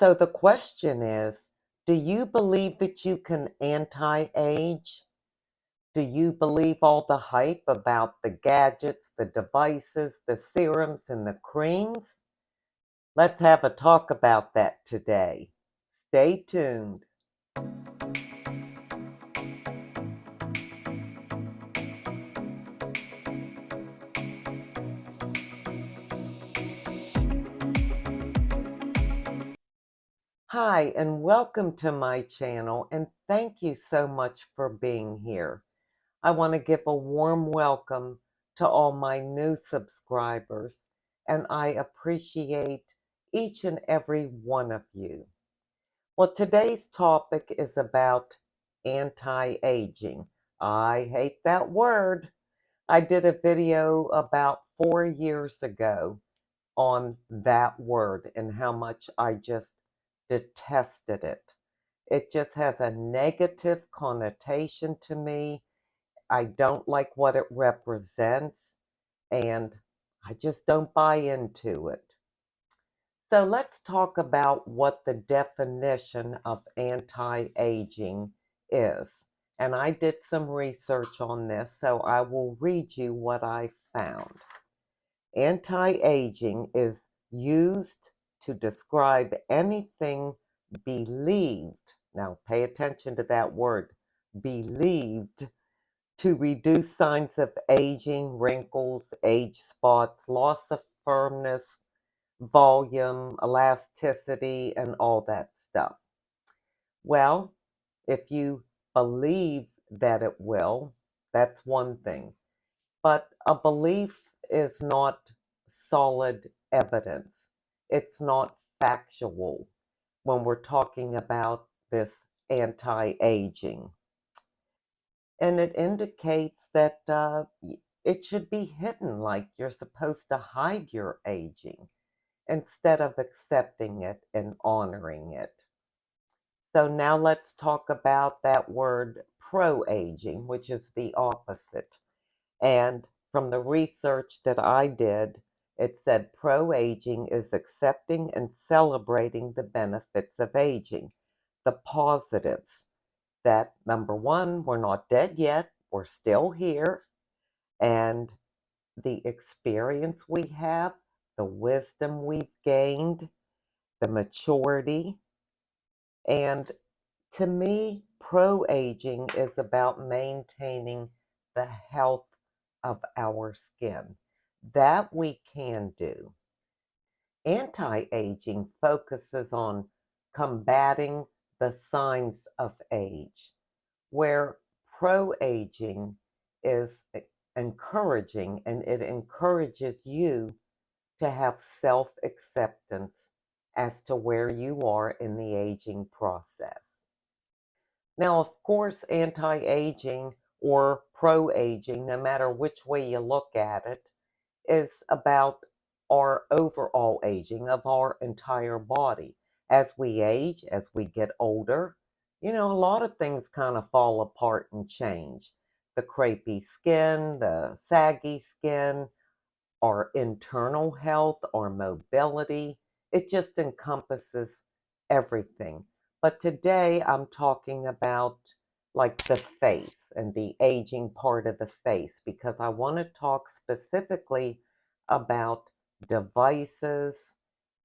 So the question is, do you believe that you can anti-age? Do you believe all the hype about the gadgets, the devices, the serums, and the creams? Let's have a talk about that today. Stay tuned. Hi, and welcome to my channel, and thank you so much for being here. I want to give a warm welcome to all my new subscribers, and I appreciate each and every one of you. Well, today's topic is about anti-aging. I hate that word. I did a video about 4 years ago on that word and how much I just detested it. It just has a negative connotation to me. I don't like what it represents, and I just don't buy into it. So let's talk about what the definition of anti-aging is. And I did some research on this, so I will read you what I found. Anti-aging is used to describe anything believed, now pay attention to that word, believed, to reduce signs of aging, wrinkles, age spots, loss of firmness, volume, elasticity, and all that stuff. Well, if you believe that it will, that's one thing. But a belief is not solid evidence. It's not factual when we're talking about this anti-aging. And it indicates that it should be hidden, like you're supposed to hide your aging instead of accepting it and honoring it. So now let's talk about that word pro-aging, which is the opposite. And from the research that I did, it said pro-aging is accepting and celebrating the benefits of aging, the positives. That number one, we're not dead yet, we're still here, and the experience we have, the wisdom we've gained, the maturity. And to me, pro-aging is about maintaining the health of our skin. That we can do. Anti-aging focuses on combating the signs of age, where pro-aging is encouraging, and it encourages you to have self-acceptance as to where you are in the aging process. Now, of course, anti-aging or pro-aging, no matter which way you look at it, is about our overall aging of our entire body. As we age, as we get older, a lot of things kind of fall apart and change. The crepey skin, the saggy skin, our internal health, our mobility. It just encompasses everything. But today I'm talking about like the face and the aging part of the face because I want to talk specifically about devices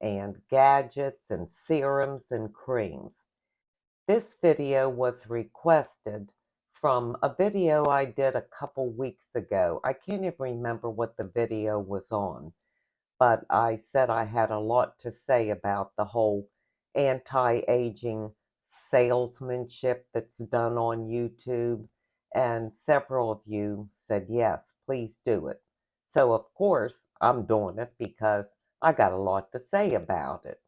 and gadgets and serums and creams. This video was requested from a video I did a couple weeks ago. I can't even remember what the video was on, but I said I had a lot to say about the whole anti-aging salesmanship that's done on YouTube, and several of you said, yes, please do it. So, of course, I'm doing it because I got a lot to say about it.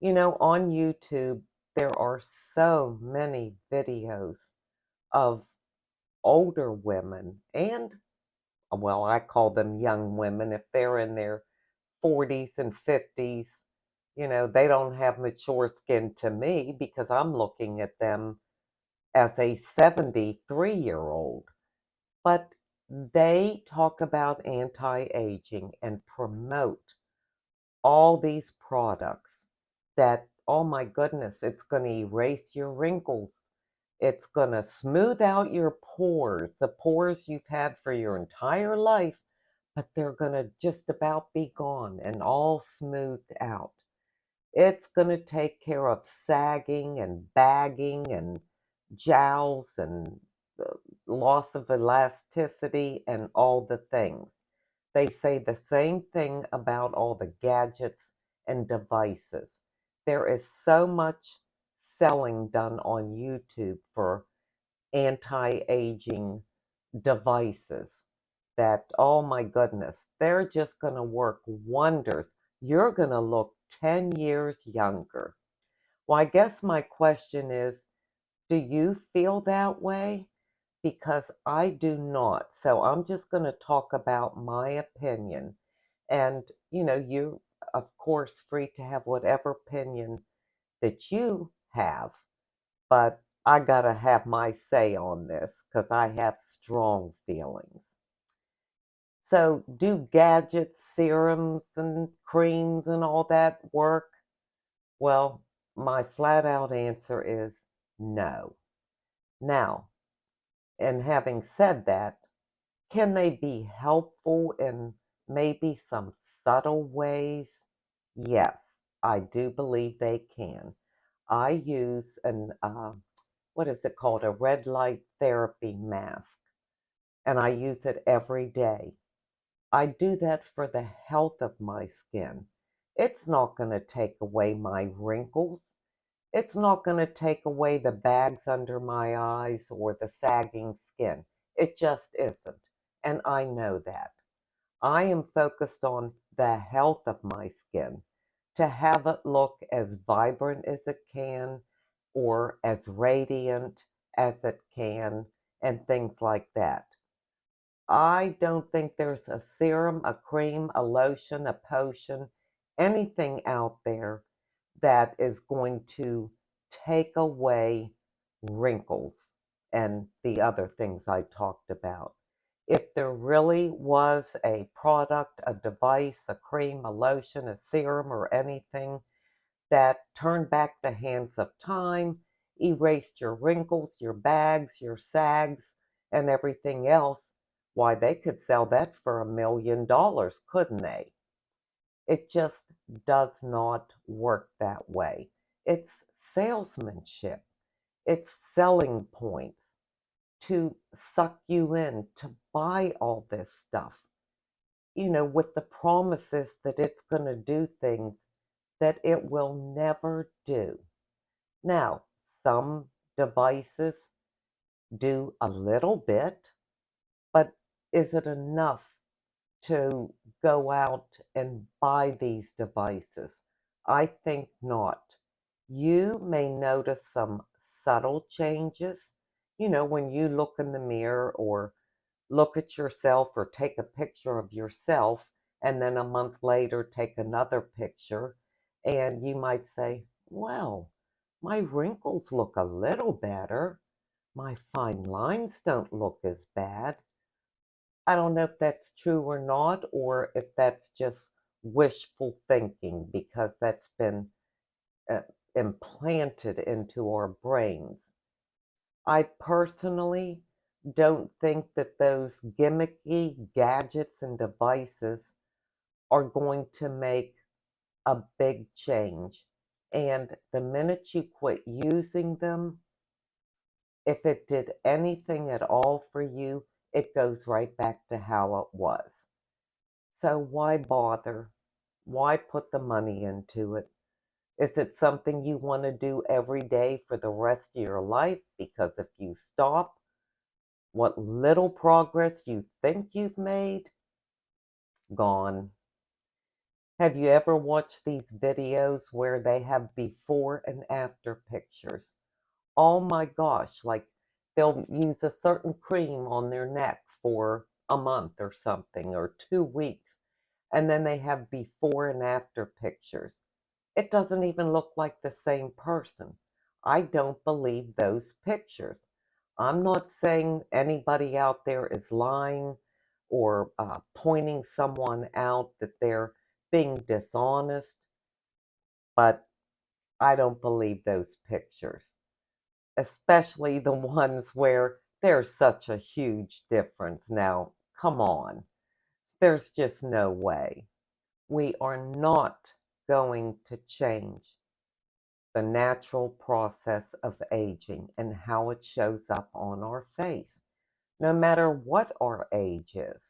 On YouTube, there are so many videos of older women and, well, I call them young women. If they're in their 40s and 50s, they don't have mature skin to me because I'm looking at them as a 73-year-old. But they talk about anti-aging and promote all these products that, oh my goodness, it's going to erase your wrinkles. It's going to smooth out your pores, the pores you've had for your entire life, but they're going to just about be gone and all smoothed out. It's going to take care of sagging and bagging and jowls and loss of elasticity and all the things. They say the same thing about all the gadgets and devices. There is so much selling done on YouTube for anti-aging devices that, oh my goodness, they're just going to work wonders. You're going to look 10 years younger. Well, I guess my question is, do you feel that way? Because I do not. So I'm just going to talk about my opinion. And, you're, of course, free to have whatever opinion that you have. But I got to have my say on this because I have strong feelings. So, do gadgets, serums, and creams and all that work? Well, my flat out answer is no. Now, and having said that, can they be helpful in maybe some subtle ways? Yes, I do believe they can. I use what is it called? A red light therapy mask, and I use it every day. I do that for the health of my skin. It's not going to take away my wrinkles. It's not going to take away the bags under my eyes or the sagging skin. It just isn't. And I know that. I am focused on the health of my skin to have it look as vibrant as it can or as radiant as it can and things like that. I don't think there's a serum, a cream, a lotion, a potion, anything out there that is going to take away wrinkles and the other things I talked about. If there really was a product, a device, a cream, a lotion, a serum, or anything that turned back the hands of time, erased your wrinkles, your bags, your sags, and everything else, why, they could sell that for $1 million, couldn't they? It just does not work that way. It's salesmanship. It's selling points to suck you in to buy all this stuff, with the promises that it's going to do things that it will never do. Now, some devices do a little bit, but is it enough to go out and buy these devices? I think not. You may notice some subtle changes, when you look in the mirror or look at yourself or take a picture of yourself, and then a month later take another picture, and you might say, well, my wrinkles look a little better. My fine lines don't look as bad. I don't know if that's true or not, or if that's just wishful thinking because that's been uh, implanted into our brains. I personally don't think that those gimmicky gadgets and devices are going to make a big change. And the minute you quit using them, if it did anything at all for you, it goes right back to how it was. So why bother? Why put the money into it? Is it something you want to do every day for the rest of your life? Because if you stop, what little progress you think you've made, gone. Have you ever watched these videos where they have before and after pictures? Oh my gosh, like they'll use a certain cream on their neck for a month or something, or 2 weeks, and then they have before and after pictures. It doesn't even look like the same person. I don't believe those pictures. I'm not saying anybody out there is lying or pointing someone out that they're being dishonest, but I don't believe those pictures, especially the ones where there's such a huge difference. Now, come on, there's just no way. We are not going to change the natural process of aging and how it shows up on our face, no matter what our age is.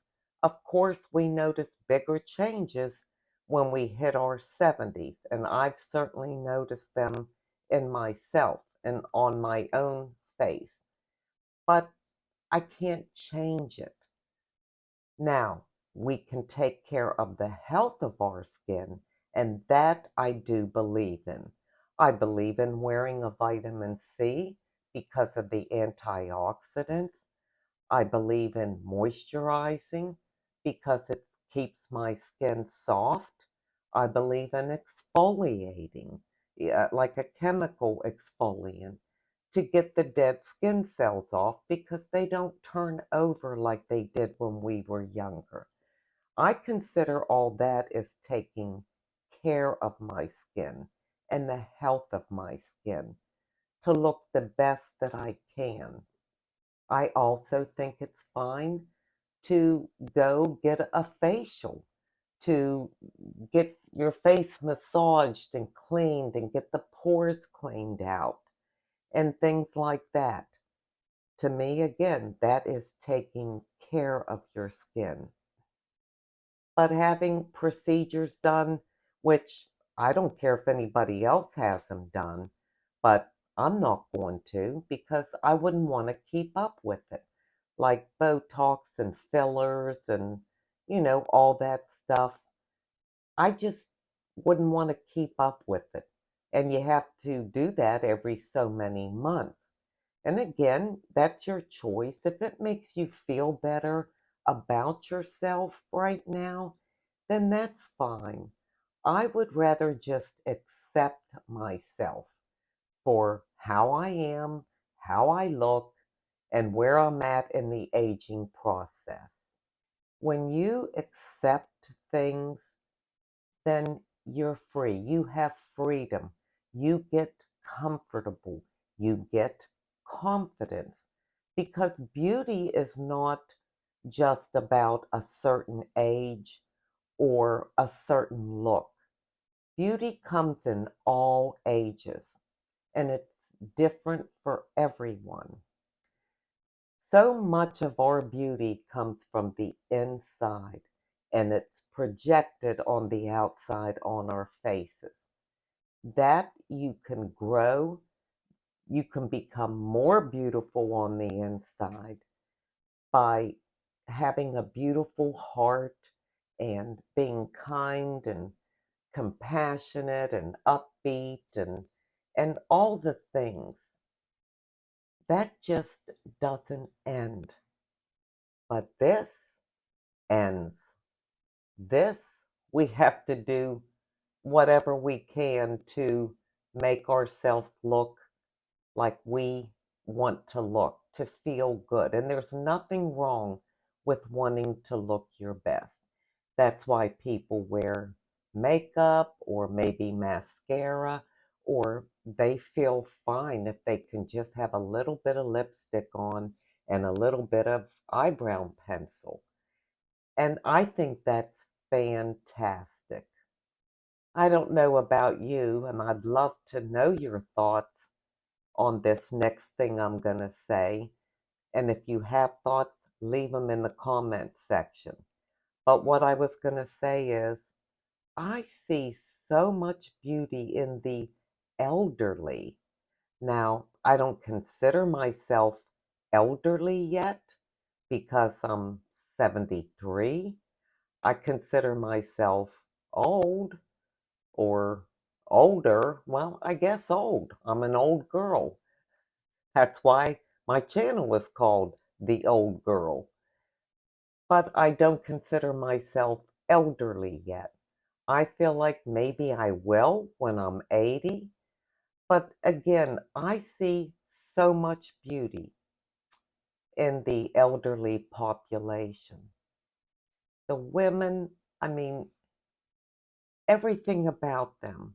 Of course, we notice bigger changes when we hit our 70s, and I've certainly noticed them in myself and on my own face, but I can't change it. Now, we can take care of the health of our skin, and that I do believe in. I believe in wearing a vitamin C because of the antioxidants. I believe in moisturizing because it keeps my skin soft. I believe in exfoliating, like a chemical exfoliant, to get the dead skin cells off because they don't turn over like they did when we were younger. I consider all that as taking care of my skin and the health of my skin to look the best that I can. I also think it's fine to go get a facial, to get your face massaged and cleaned and get the pores cleaned out and things like that. To me, again, that is taking care of your skin. But having procedures done, which I don't care if anybody else has them done, but I'm not going to because I wouldn't want to keep up with it. Like Botox and fillers and, all that stuff. I just wouldn't want to keep up with it. And you have to do that every so many months. And again, that's your choice. If it makes you feel better about yourself right now, then that's fine. I would rather just accept myself for how I am, how I look, and where I'm at in the aging process. When you accept things, then you're free. You have freedom. You get comfortable. You get confidence. Because beauty is not just about a certain age or a certain look. Beauty comes in all ages, and it's different for everyone. So much of our beauty comes from the inside, and it's projected on the outside on our faces. That you can grow, you can become more beautiful on the inside by having a beautiful heart and being kind and compassionate and upbeat and all the things. That just doesn't end. But this ends. This, we have to do whatever we can to make ourselves look like we want to look, to feel good. And there's nothing wrong with wanting to look your best. That's why people wear makeup or maybe mascara, or they feel fine if they can just have a little bit of lipstick on and a little bit of eyebrow pencil. And I think that's fantastic. I don't know about you, and I'd love to know your thoughts on this next thing I'm going to say. And if you have thoughts, leave them in the comments section. But what I was going to say is, I see so much beauty in the elderly. Now, I don't consider myself elderly yet because I'm 73. I consider myself old or older. Well, I guess old. I'm an old girl. That's why my channel is called The Old Girl. But I don't consider myself elderly yet. I feel like maybe I will when I'm 80. But again, I see so much beauty in the elderly population. The women, I mean, everything about them.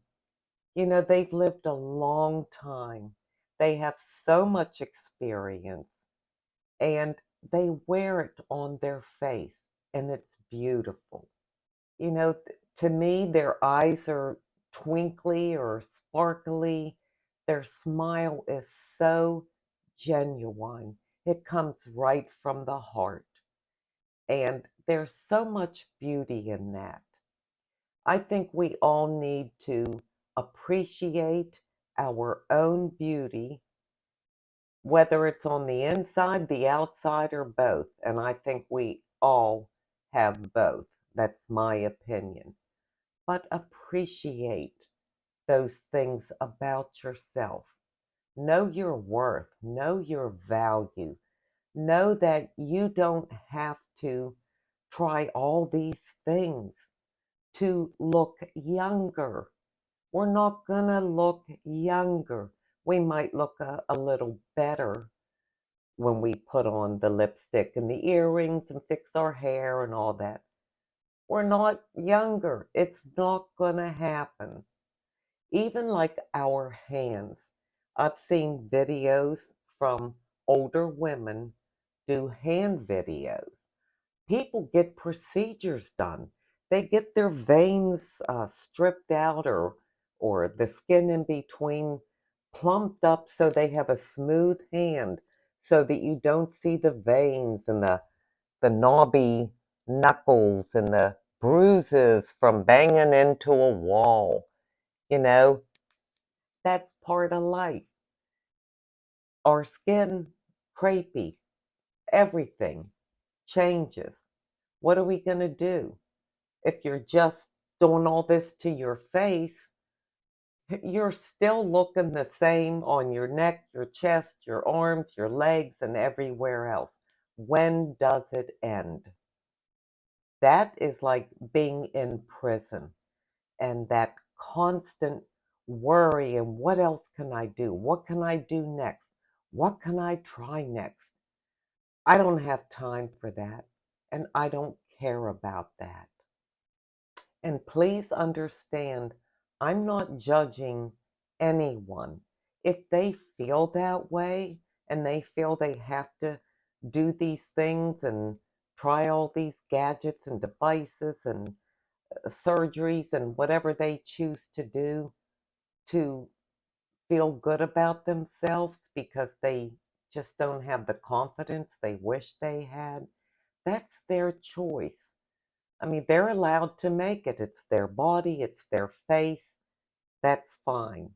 They've lived a long time. They have so much experience and they wear it on their face and it's beautiful. To me, their eyes are twinkly or sparkly. Their smile is so genuine. It comes right from the heart. And there's so much beauty in that. I think we all need to appreciate our own beauty, whether it's on the inside, the outside, or both. And I think we all have both. That's my opinion. But appreciate those things about yourself. Know your worth, know your value, know that you don't have to try all these things to look younger. We're not going to look younger. We might look a little better when we put on the lipstick and the earrings and fix our hair and all that. We're not younger. It's not going to happen. Even like our hands. I've seen videos from older women do hand videos. People get procedures done. They get their veins stripped out or the skin in between plumped up so they have a smooth hand so that you don't see the veins and the knobby knuckles and the bruises from banging into a wall. You know, that's part of life. Our skin, crepey, everything changes. What are we going to do? If you're just doing all this to your face, you're still looking the same on your neck, your chest, your arms, your legs, and everywhere else. When does it end? That is like being in prison and that constant worry and what else can I do? What can I do next? What can I try next? I don't have time for that, and I don't care about that. And please understand, I'm not judging anyone. If they feel that way and they feel they have to do these things and try all these gadgets and devices and surgeries and whatever they choose to do to feel good about themselves because they just don't have the confidence they wish they had, that's their choice. I mean, they're allowed to make it. It's their body, it's their face. That's fine.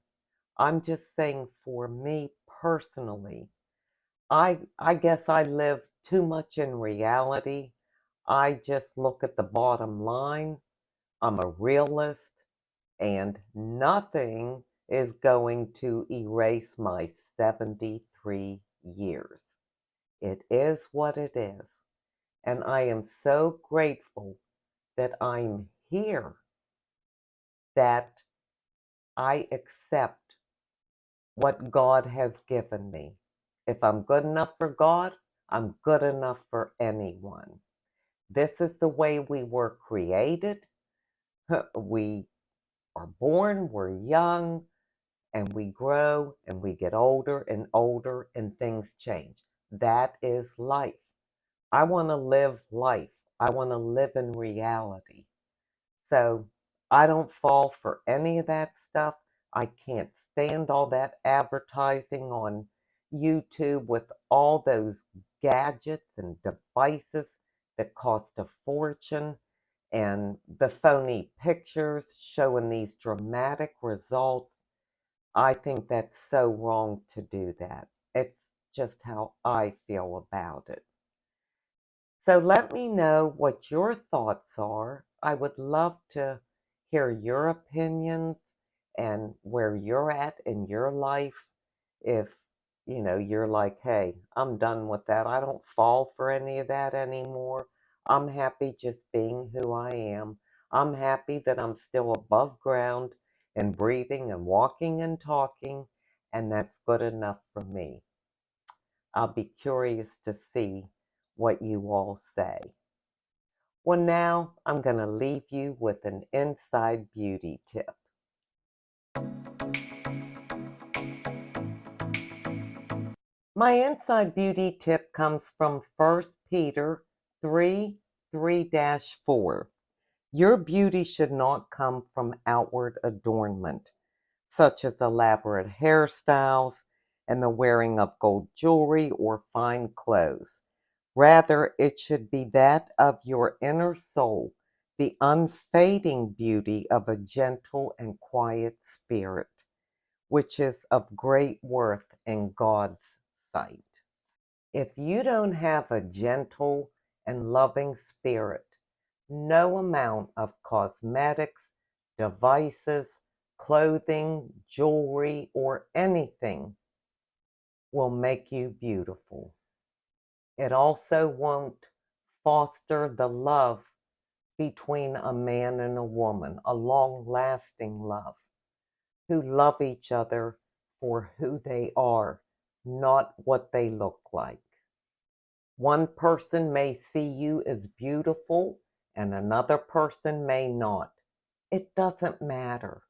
I'm just saying for me personally, I guess I live too much in reality. I just look at the bottom line. I'm a realist, and nothing is going to erase my 73 years. It is what it is. And I am so grateful that I'm here, that I accept what God has given me. If I'm good enough for God, I'm good enough for anyone. This is the way we were created. We are born, we're young, and we grow and we get older and things change. That is life. I want to live life. I want to live in reality. So I don't fall for any of that stuff. I can't stand all that advertising on YouTube with all those gadgets and devices that cost a fortune and the phony pictures showing these dramatic results. I think that's so wrong to do that. It's just how I feel about it. So let me know what your thoughts are. I would love to hear your opinions and where you're at in your life. If, you're like, hey, I'm done with that. I don't fall for any of that anymore. I'm happy just being who I am. I'm happy that I'm still above ground and breathing and walking and talking, and that's good enough for me. I'll be curious to see what you all say. Well, now I'm going to leave you with an inside beauty tip. My inside beauty tip comes from 1 Peter 3 3-4. Your beauty should not come from outward adornment, such as elaborate hairstyles and the wearing of gold jewelry or fine clothes. Rather, it should be that of your inner soul, the unfading beauty of a gentle and quiet spirit, which is of great worth in God's sight. If you don't have a gentle and loving spirit, no amount of cosmetics, devices, clothing, jewelry, or anything will make you beautiful. It also won't foster the love between a man and a woman, a long-lasting love, who love each other for who they are, not what they look like. One person may see you as beautiful and another person may not. It doesn't matter.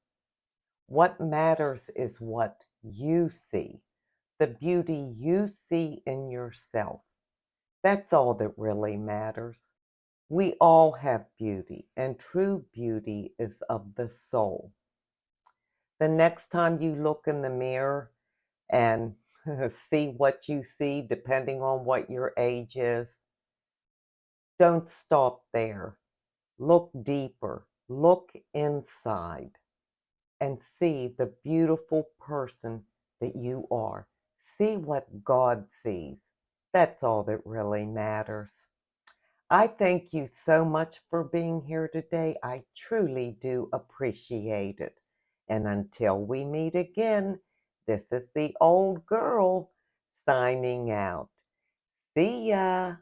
What matters is what you see, the beauty you see in yourself. That's all that really matters. We all have beauty, and true beauty is of the soul. The next time you look in the mirror and see what you see, depending on what your age is, don't stop there. Look deeper. Look inside and see the beautiful person that you are. See what God sees. That's all that really matters. I thank you so much for being here today. I truly do appreciate it. And until we meet again, this is the old girl signing out. See ya.